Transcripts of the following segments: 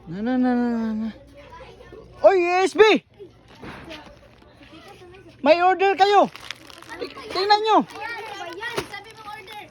Na. Oy, SB! May order kayo. Tingnan nyo. Sabi mong order.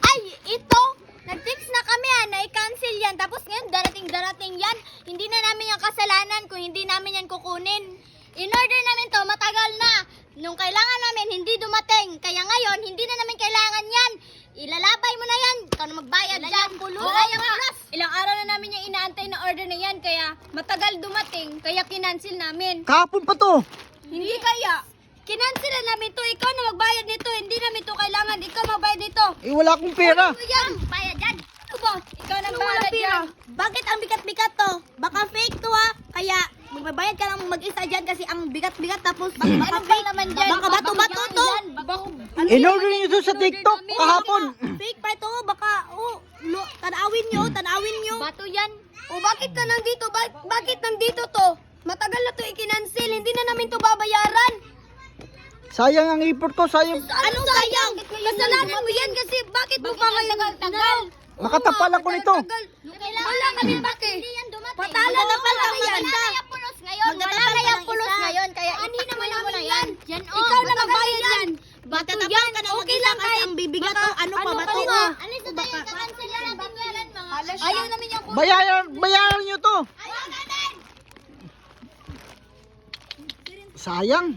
Ay, ito. Nag-fix na kami na i-cancel yan. Tapos ngayon, darating yan. Hindi na namin yung kasalanan kung hindi namin yan kukunin. In-order namin to, matagal na. Nung kailangan namin, hindi dumating. Kaya ngayon, hindi na namin kailangan yan. Ilalabay mo na yan. Ikaw na magbayad dyan. Wala yung pulos. Ilang araw na namin yung inaantay na order na yan, kaya matagal dumating, kaya kinancel namin. Kahapon pa to. Hindi kaya. Kinancel na namin to, ikaw na magbayad nito, hindi namin to kailangan, ikaw magbayad nito. Eh, wala akong pera. Ano yan? Bayad yan. Ano ba? Ikaw na bayad yan. Bakit ang bigat-bigat to? Baka fake to ha. Kaya magbabayad ka lang mag-isa dyan kasi ang bigat-bigat tapos baka fake naman dyan. Baka bato-bato to. In-order nyo to sa TikTok kahapon. Fake pa to. Baka, tanawin nyo. Bato yan. O bakit ka nandito? Bakit nandito to? Matagal na to i-cancel. Hindi na namin to babayaran. Sayang ang effort ko, sayang. Anong sayang? Kasalanan mo yan kasi bakit mo pa ngayon tagal? Makatapal ako nito. Wala kami bakit? Patala na pala yan. Wala na yung pulos ngayon. Wala na yung pulos ngayon. Kaya Hindi naman mo namin na yan. Yan o. Ikaw na magbayad yan. Bato yan. Okay lang kahit ang bibigat to. Ano pa ba to? Ano sa tayo kakancel na natin yan mga? Ayaw namin yung Bayaran nyo to. Sayang.